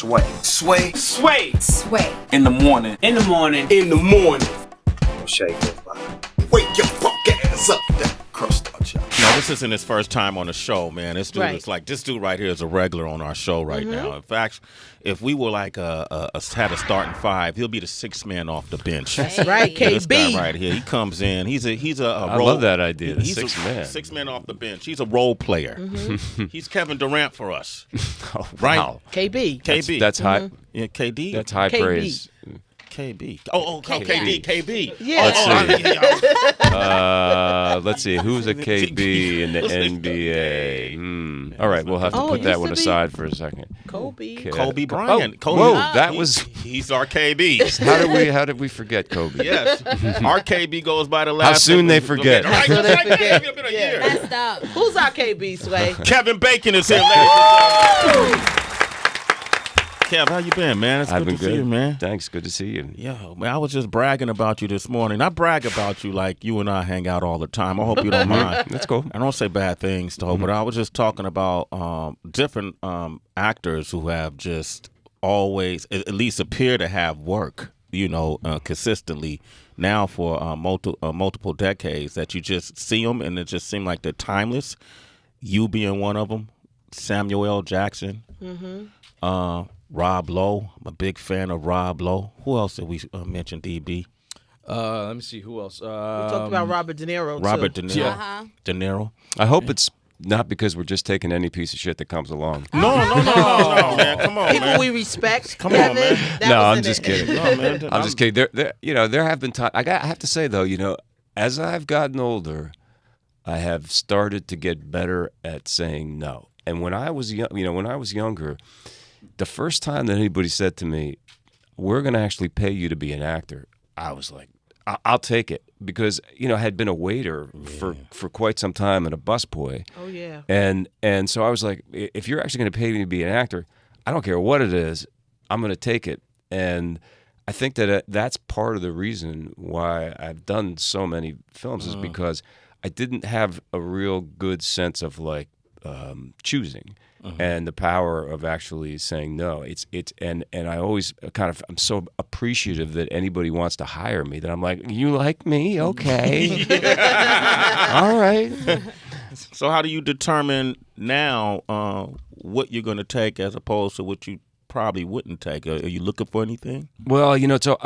Sway. Sway. Sway. Sway. In the morning. In the morning. In the morning. Shay goes by. Wake your punk ass up. That crust out, y'all. No, this isn't his first time on the show, man. This dude is like, this dude right here is a regular on our show right now. In fact, if we were like had a starting five, he'll be the sixth man off the bench. That's right, KB. This guy right here, he comes in. He's a I role, love that idea. He's Sixth man. Six men off the bench. He's a role player. He's Kevin Durant for us. Oh, Right? wow. KB. KB. That's high. Yeah, KD. That's high KB. praise. KB. KB. Yeah. Let's see. Who's a KB in the NBA? All right, we'll have to put that one aside for a second. Kobe. Kobe Bryant. Oh, whoa, that was. He's our KB. How did we forget Kobe? Yes. Our KB goes by the last. How soon they forget. Right, How soon they just like forget. that. It's been a year. Messed up. Who's our KB, Sway? Kevin Bacon is here, ladies and gentlemen. Kev, how you been, man? It's I've good been to see you, man. Thanks. Good to see you. Yo, man, I was just bragging about you this morning. I brag about you like you and I hang out all the time. I hope you don't mind. That's cool. I don't say bad things, though, but I was just talking about different actors who have just always, at least appear to have work, consistently now for multiple decades, that you just see them and it just seems like they're timeless. You being one of them, Samuel L. Jackson, Rob Lowe. I'm a big fan of Rob Lowe. Who else did we mention, DB? Let me see who else. We talked about Robert De Niro, Robert too. De Niro. De Niro. I hope it's not because we're just taking any piece of shit that comes along. No, man. Come on, People man. we respect. Come on, man. No, I'm just kidding. No, man. I'm just kidding. There have been times. I have to say though, as I've gotten older, I have started to get better at saying no. And when I was younger, the first time that anybody said to me, "We're going to actually pay you to be an actor," I was like, "I'll take it," because I had been a waiter for quite some time and a busboy. Oh yeah. And so I was like, if you're actually going to pay me to be an actor, I don't care what it is, I'm going to take it. And I think that that's part of the reason why I've done so many films is because I didn't have a real good sense of like choosing. And the power of actually saying no. And I always I'm so appreciative that anybody wants to hire me that I'm like, you like me? Okay. All right. So how do you determine now what you're going to take as opposed to what you probably wouldn't take? Are you looking for anything? Well, so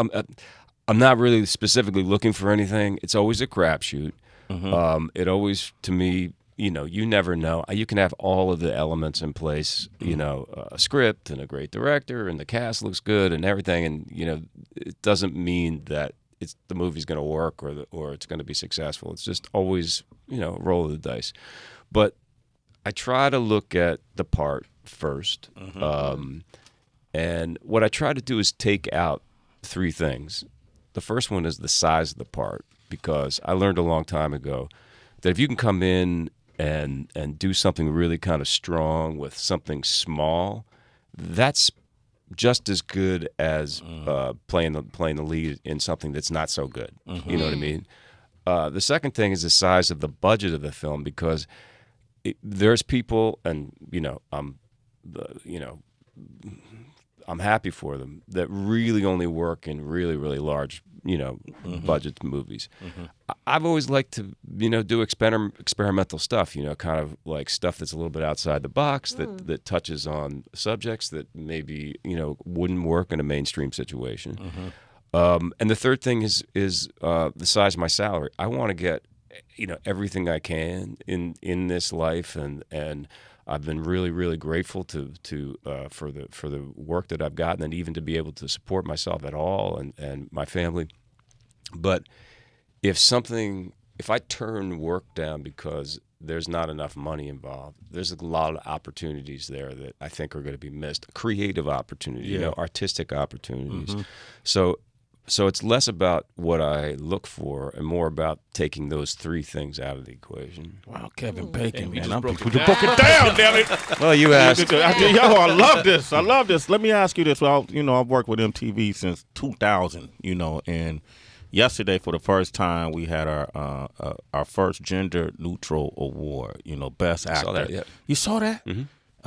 I'm not really specifically looking for anything. It's always a crapshoot. It always, to me, you never know. You can have all of the elements in place, a script and a great director and the cast looks good and everything. And, it doesn't mean that the movie's going to work or it's going to be successful. It's just always, roll of the dice. But I try to look at the part first. And what I try to do is take out three things. The first one is the size of the part, because I learned a long time ago that if you can come in and do something really kind of strong with something small, that's just as good as playing the lead in something that's not so good. You know what I mean? The second thing is the size of the budget of the film, because there's people, and I'm happy for them, that really only work in really, really large, budget movies. I've always liked to, do experimental stuff, kind of like stuff that's a little bit outside the box, that touches on subjects that maybe, wouldn't work in a mainstream situation. And the third thing is the size of my salary. I want to get, everything I can in this life, and I've been really, really grateful for the work that I've gotten, and even to be able to support myself at all and my family. But if I turn work down because there's not enough money involved, there's a lot of opportunities there that I think are going to be missed. Creative opportunities, artistic opportunities. So it's less about what I look for and more about taking those three things out of the equation. Wow, Kevin Bacon, man. just broke You broke it down, damn it. Well, you asked. Yo, I love this. Let me ask you this. Well, I've worked with MTV since 2000, and yesterday for the first time we had our first gender neutral award, best actor. Saw that, yeah. You saw that?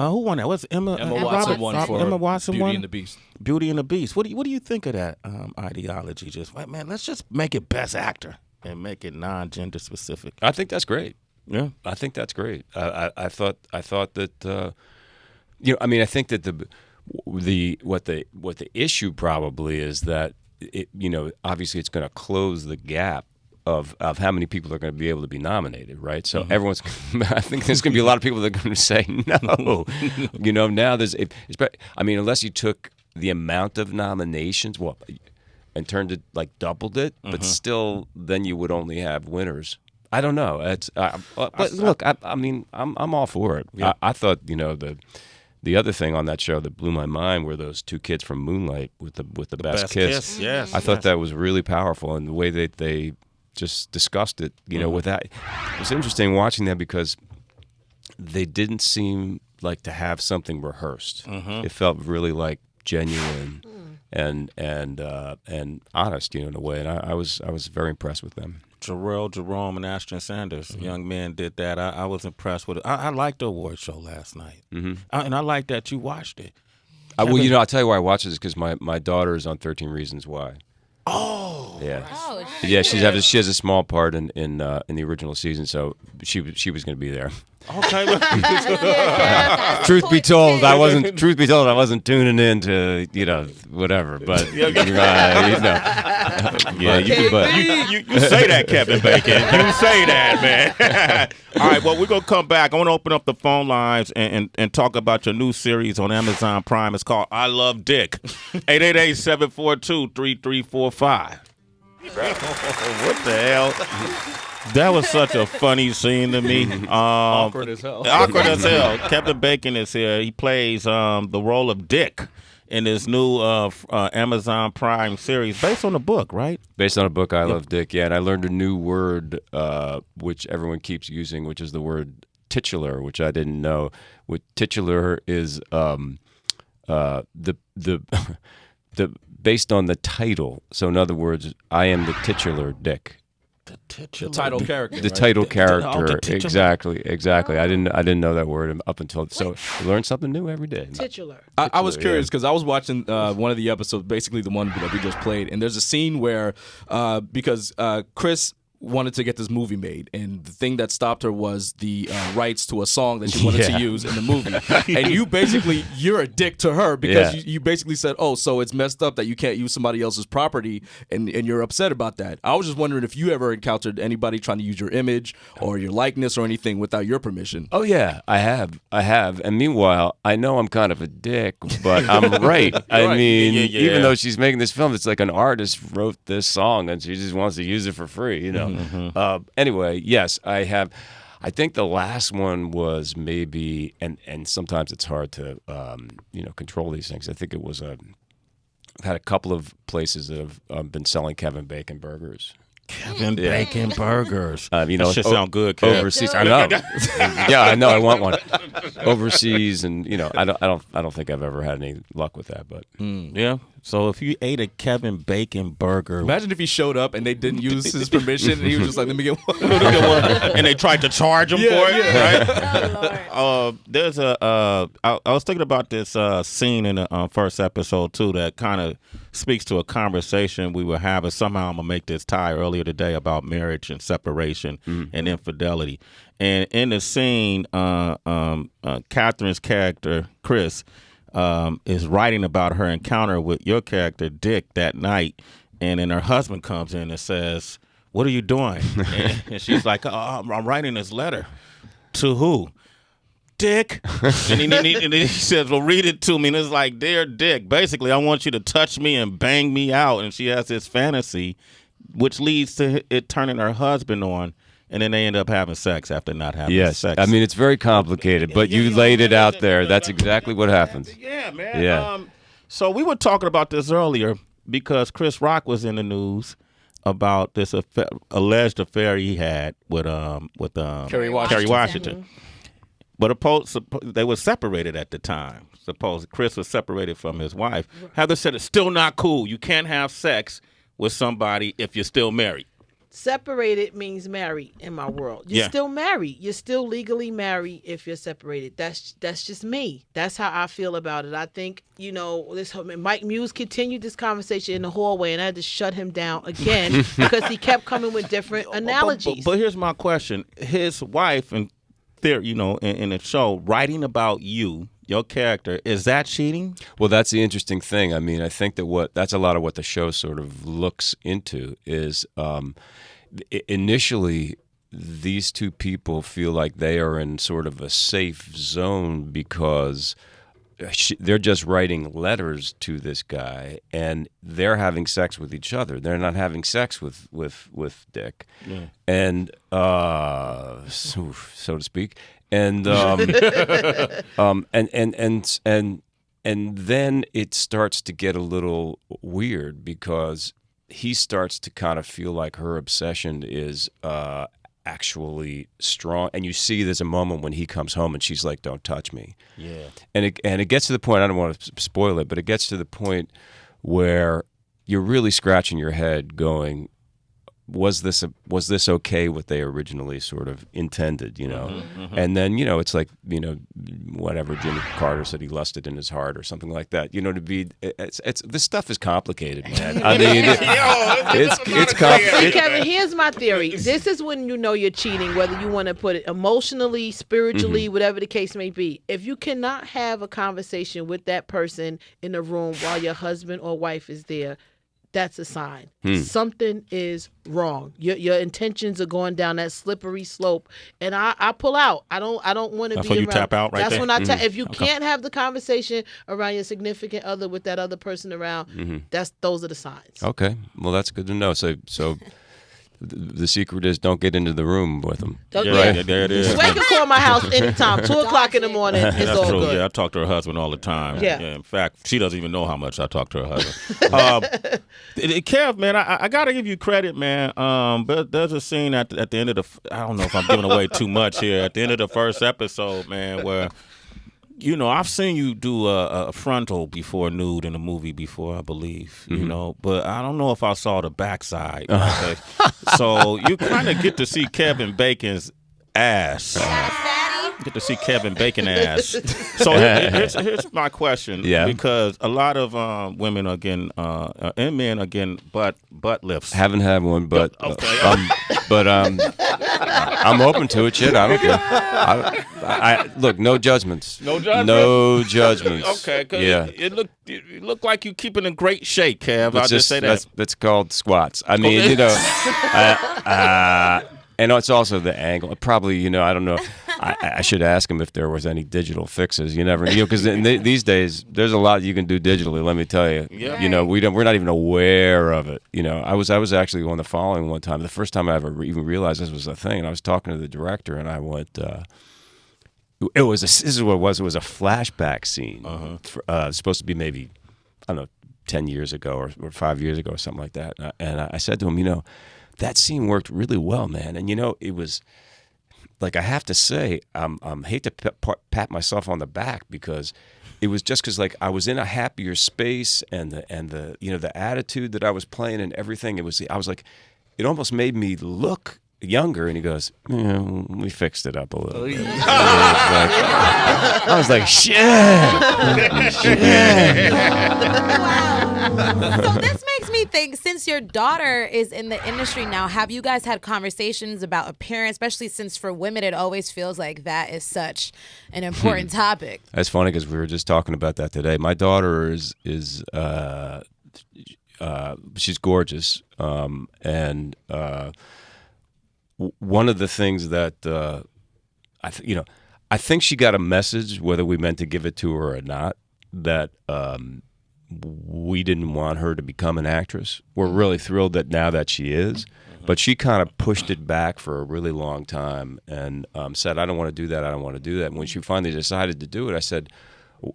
Who won that? What's Emma? Emma Robert- Watson won for Emma Watson Beauty won? and the Beast. Beauty and the Beast. What do you think of that ideology? Just man, let's just make it Best Actor and make it non-gender specific. I think that's great. Yeah. I think that's great. I thought that I think that what the issue probably is that obviously it's going to close the gap of how many people are going to be able to be nominated, right? So everyone's. I think there's going to be a lot of people that are going to say no. Now unless you took the amount of nominations, and turned it doubled it, but still, then you would only have winners. I don't know. But look, I'm all for it. Yeah. I thought the other thing on that show that blew my mind were those two kids from Moonlight with the best kiss. Yes, I thought that was really powerful, and the way that they just discussed it, with that. It was interesting watching that because they didn't seem like to have something rehearsed. It felt really like genuine and honest, in a way, and I was very impressed with them. Jerome and Ashton Sanders, young men, did that. I was impressed with it. I liked the award show last night, and I like that you watched it. I'll tell you why I watched it is because my daughter is on 13 Reasons Why. Oh, yeah, yeah. She has a small part in the original season, so she was going to be there. Okay. Truth be told, I wasn't tuning in to whatever, but You say that, Kevin Bacon. You say that, man. All right. Well, we're gonna come back. I want to open up the phone lines and talk about your new series on Amazon Prime. It's called I Love Dick. 888-742-3345. What the hell? That was such a funny scene to me. Awkward as hell. Awkward as hell. Kevin Bacon is here. He plays the role of Dick in this new Amazon Prime series based on a book, right? Based on a book, I Love Dick, yeah. And I learned a new word, which everyone keeps using, which is the word titular, which I didn't know. What titular is the based on the title. So in other words, I am the titular Dick. The title character. The right? title character. the titular. Exactly. I didn't know that word up until so. You learn something new every day. Titular. I was curious because I was watching one of the episodes, basically the one that we just played, and there's a scene where because Chris wanted to get this movie made, and the thing that stopped her was the rights to a song that she wanted to use in the movie. And you're a dick to her because you basically said, oh, so it's messed up that you can't use somebody else's property, and you're upset about that. I was just wondering if you ever encountered anybody trying to use your image or your likeness or anything without your permission. Oh yeah, I have. And meanwhile, I know I'm kind of a dick, but I'm right. I mean, even though she's making this film, it's like an artist wrote this song and she just wants to use it for free, Anyway, yes, I have. I think the last one was maybe, and sometimes it's hard to control these things. I think it was I've had a couple of places that have been selling Kevin Bacon burgers. Kevin Bacon burgers. That shit sound good, Kev. Overseas, I know. Yeah, I know. I want one. Overseas, and I don't think I've ever had any luck with that. But yeah. So if you ate a Kevin Bacon burger, Imagine if he showed up and they didn't use his permission, and he was just like, "Let me get one," and they tried to charge him for it, right? Oh, Lord. There's I was thinking about this scene in the first episode too that kind of speaks to a conversation we were having. Somehow I'm gonna make this tie earlier today about marriage and separation and infidelity. And in the scene, Catherine's character Chris is writing about her encounter with your character Dick that night, and then her husband comes in and says, "What are you doing?" and she's like, "Oh, I'm writing this letter." To who? Dick. And he says, "Well, read it to me." And it's like, "Dear Dick, basically, I want you to touch me and bang me out." And she has this fantasy, which leads to it turning her husband on. And then they end up having sex after not having sex. I mean, it's very complicated, but you laid it out there. That's exactly what happens. Yeah, man. Yeah. So we were talking about this earlier because Chris Rock was in the news about this alleged affair he had with Kerry Washington. But they were separated at the time. Suppose Chris was separated from his wife. Heather said it's still not cool. You can't have sex with somebody if you're still married. Separated means married in my world. You're still married. You're still legally married if you're separated. That's just me. That's how I feel about it. I think, this Mike Muse continued this conversation in the hallway, and I had to shut him down again because he kept coming with different analogies. But here's my question. His wife, in theory, in the show, writing about you, your character, is that cheating? Well, that's the interesting thing. I mean, I think that's a lot of what the show sort of looks into is initially these two people feel like they are in sort of a safe zone because they're just writing letters to this guy and they're having sex with each other. They're not having sex with Dick, and so to speak. And and then it starts to get a little weird because he starts to kind of feel like her obsession is actually strong. And you see there's a moment when he comes home and she's like, "Don't touch me." Yeah. And it gets to the point, I don't want to spoil it, but it gets to the point where you're really scratching your head going, was this okay what they originally sort of intended, And then, it's like, whatever Jimmy Carter said, he lusted in his heart or something like that, it's this stuff is complicated, man. I mean, it's complicated. Kevin, here's my theory. This is when you're cheating, whether you want to put it emotionally, spiritually, whatever the case may be. If you cannot have a conversation with that person in the room while your husband or wife is there, that's a sign. Something is wrong. Your intentions are going down that slippery slope, and I pull out. I don't want to be around. You tap out right That's there? when I tap. If you can't have the conversation around your significant other with that other person around, those are the signs. Okay, well that's good to know. So the secret is don't get into the room with them. Yeah, there it is. Sway can call my house anytime. 2:00 in the morning. It's That's all true. good. Yeah, I talk to her husband all the time. Yeah. In fact, she doesn't even know how much I talk to her husband. Kev, man, I gotta give you credit, man. But there's a scene at the end of I don't know if I'm giving away too much here. At the end of the first episode, man, where I've seen you do a frontal before nude in a movie before, I believe, but I don't know if I saw the backside. Okay? So you kind of get to see Kevin Bacon's ass. Get to see Kevin Bacon ass. So here's my question. Yeah. Because a lot of women are getting, and men are getting butt lifts. Haven't had one, but Okay. I'm open to it. Shit, I don't care. I look, no judgments. No judgments? No judgments. Okay. 'Cause Yeah. It looked like you keeping in great shape, Kev. I'll just say that. That's called squats. I mean, and it's also the angle. Probably, I don't know. I should ask him if there was any digital fixes. You never, because these days there's a lot you can do digitally. Let me tell you. Yeah. We're not even aware of it. I was actually on the following one time. The first time I ever even realized this was a thing, and I was talking to the director, and I went. This is what it was. It was a flashback scene. Supposed to be maybe, I don't know, 10 years ago or 5 years ago or something like that. And I said to him, that scene worked really well, man. And it was like, I have to say, I hate to pat myself on the back because it was just because like I was in a happier space and the the attitude that I was playing and everything. I was like, it almost made me look younger. And he goes, we fixed it up a little bit. I was like, shit. Wow. So this makes me think, since your daughter is in the industry now, have you guys had conversations about appearance, especially since for women it always feels like that is such an important topic? That's funny because we were just talking about that today. My daughter is she's gorgeous, and one of the things that I think she got a message, whether we meant to give it to her or not, that we didn't want her to become an actress. We're really thrilled that now that she is, but she kind of pushed it back for a really long time and said, I don't want to do that, I don't want to do that. And when she finally decided to do it, I said,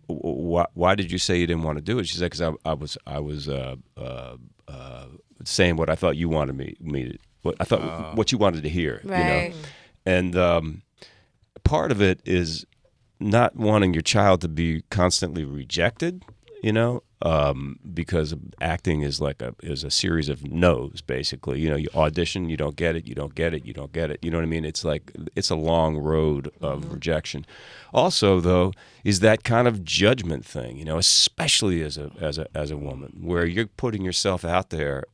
why did you say you didn't want to do it? She said, because I was saying what I thought you wanted me to, what you wanted to hear. Right. And part of it is not wanting your child to be constantly rejected, because acting is like a series of no's, basically. You know, you audition, you don't get it, you don't get it, you don't get it. You know what I mean? It's like it's a long road of rejection. Also, though, is that kind of judgment thing. You know, especially as a woman, where you're putting yourself out there,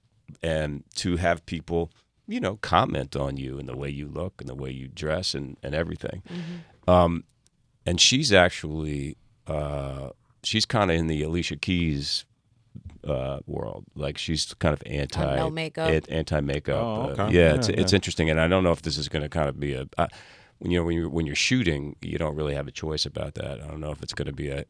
and to have people, you know, comment on you and the way you look and the way you dress and everything. And she's actually. She's kind of in the Alicia Keys world. Like she's kind of no makeup. Anti-makeup. Oh, okay. It's interesting, and I don't know if this is going to kind of be when you're shooting, you don't really have a choice about that. I don't know if it's going to be a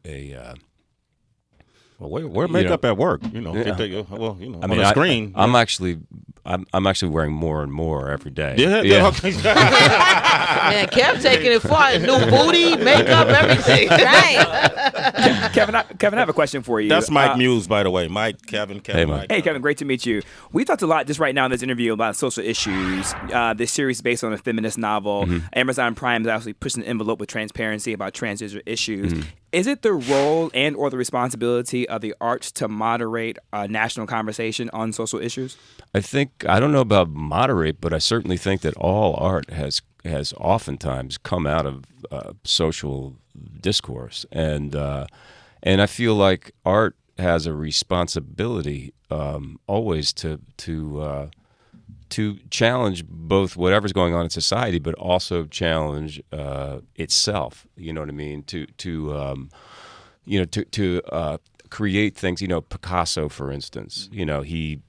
Well, wear makeup at work, you know. Yeah. On the screen. I'm actually wearing more and more every day. Yeah. Okay. Man, Kev taking it far. New booty, makeup, everything. Right. Kevin, I have a question for you. That's Mike Muse, by the way. Kevin. Hey, Mike. Mike. Hey, Kevin, great to meet you. We talked a lot just right now in this interview about social issues. This series is based on a feminist novel. Amazon Prime is actually pushing the envelope with transparency about transgender issues. Is it the role and or the responsibility of the arts to moderate a national conversation on social issues? I don't know about moderate, but I certainly think that all art has oftentimes come out of social discourse, and I feel like art has a responsibility always to challenge both whatever's going on in society, but also challenge itself. You know what I mean? To create things. You know, Picasso, for instance. You know, he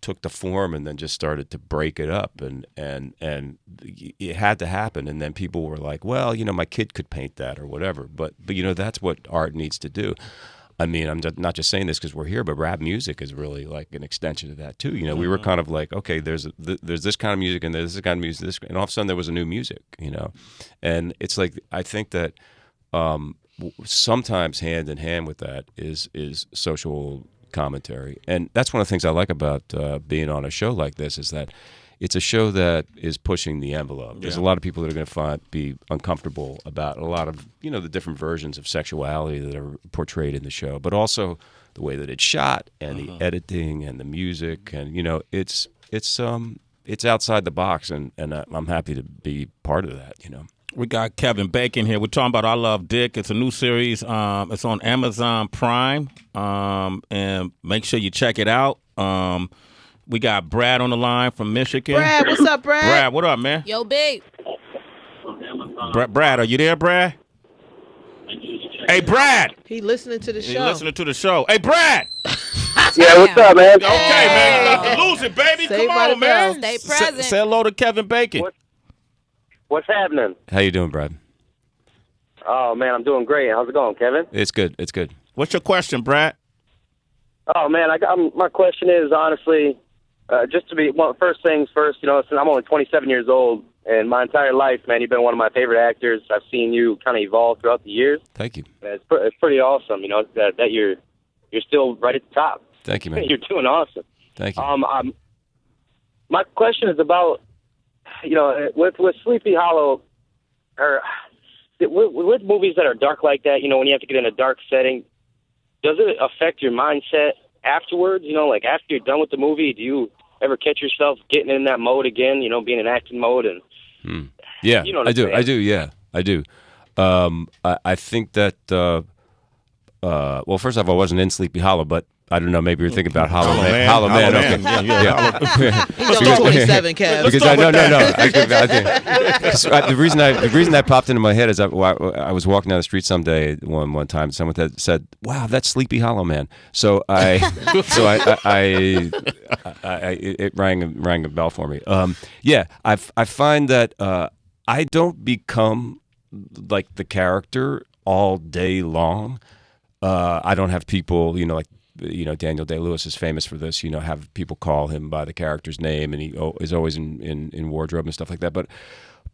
took the form and then just started to break it up, and it had to happen. And then people were like, well, you know, my kid could paint that or whatever. But you know, that's what art needs to do. I mean, I'm not just saying this because we're here, but rap music is really like an extension of that too. You know, we were kind of like, okay, there's this kind of music and there's this kind of music, and all of a sudden there was a new music, you know, and it's like I think that sometimes hand in hand with that is social commentary, and that's one of the things I like about being on a show like this is that it's a show that is pushing the envelope. There's a lot of people that are going to be uncomfortable about a lot of, you know, the different versions of sexuality that are portrayed in the show, but also the way that it's shot and the editing and the music, and you know, it's outside the box, and I'm happy to be part of that. You know. We got Kevin Bacon here. We're talking about I Love Dick. It's a new series. It's on Amazon Prime, and make sure you check it out. We got Brad on the line from Michigan. Brad, what's up, Brad? Brad, what up, man? Yo, big. Brad, are you there, Brad? Hey, Brad. He listening to the show. He listening to the show. Hey, Brad. Yeah, what's up, man? Okay, man. You about to lose it, baby. Saved Come by the on, man. Stay present. Say hello to Kevin Bacon. What's happening? How you doing, Brad? Oh, man, I'm doing great. How's it going, Kevin? It's good. It's good. What's your question, Brad? Oh, man, my question is, honestly, just to be, well, first things first, you know, I'm only 27 years old, and my entire life, man, you've been one of my favorite actors. I've seen you kind of evolve throughout the years. Thank you. It's pretty awesome, you know, that you're still right at the top. Thank you, man. You're doing awesome. Thank you. My question is about, you know, with Sleepy Hollow, or with movies that are dark like that, you know, when you have to get in a dark setting, does it affect your mindset afterwards? You know, like after you're done with the movie, do you ever catch yourself getting in that mode again, you know, being in acting mode? And Yeah, you know what I I'm do. saying? I do. Yeah, I do. I think that, well, first off, I wasn't in Sleepy Hollow, but I don't know. Maybe you're thinking about Hollow Man. Hollow Man. Okay. Yeah. He's only 27, Kev. Because the reason that popped into my head is I was walking down the street someday one time. Someone said, "Wow, that's Sleepy Hollow Man." So it rang a bell for me. I find that I don't become like the character all day long. I don't have people, you know, like. You know, Daniel Day-Lewis is famous for this, you know, have people call him by the character's name, and he is always in wardrobe and stuff like that.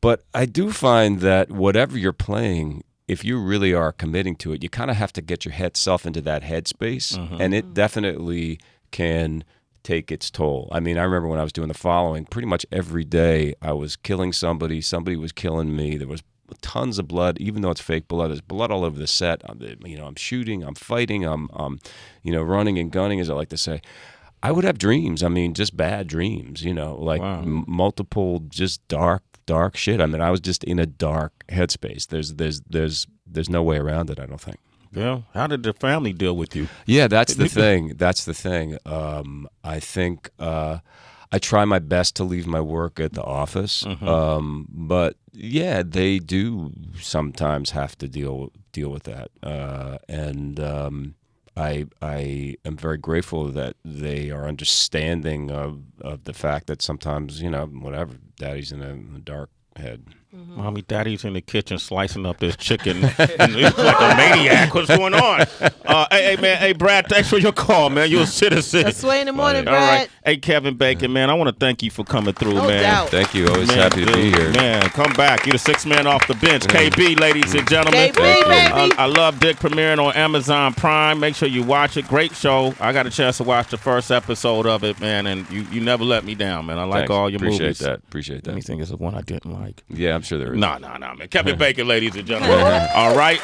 But I do find that whatever you're playing, if you really are committing to it, you kind of have to get your self into that headspace, and it definitely can take its toll. I mean, I remember when I was doing The Following, pretty much every day I was killing somebody was killing me, there was tons of blood, even though it's fake blood. There's blood all over the set. I'm shooting, I'm fighting, I'm running and gunning, as I like to say. I would have dreams. I mean, just bad dreams, like multiple, just dark shit. I mean, I was just in a dark headspace. There's no way around it, I don't think. Yeah. How did the family deal with you? Yeah, that's the thing. I think I try my best to leave my work at the office, but yeah, they do sometimes have to deal with that, and I am very grateful that they are understanding of the fact that sometimes whatever, daddy's in a dark head. Mommy, daddy's in the kitchen slicing up this chicken and he's like a maniac. What's going on? Hey, man. Hey, Brad, thanks for your call, man. You're a citizen. That's Sway in the morning, Brad. All right. Hey, Kevin Bacon, man, I want to thank you for coming through, No man. doubt. Thank you. Always happy to be here. Man, come back. You're the sixth man off the bench. KB, ladies and gentlemen. KB, baby. I love Dick premiering on Amazon Prime. Make sure you watch it. Great show. I got a chance to watch the first episode of it, man, and you never let me down, man. I like all your movies. Appreciate that. Anything is the one I didn't like. Yeah, I'm sure there is. No, man. Kevin Bacon, ladies and gentlemen. All right.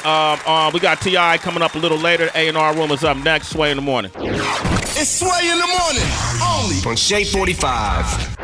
We got T.I. coming up a little later. A&R Room is up next. Sway in the morning. It's Sway in the morning, only On Shade 45.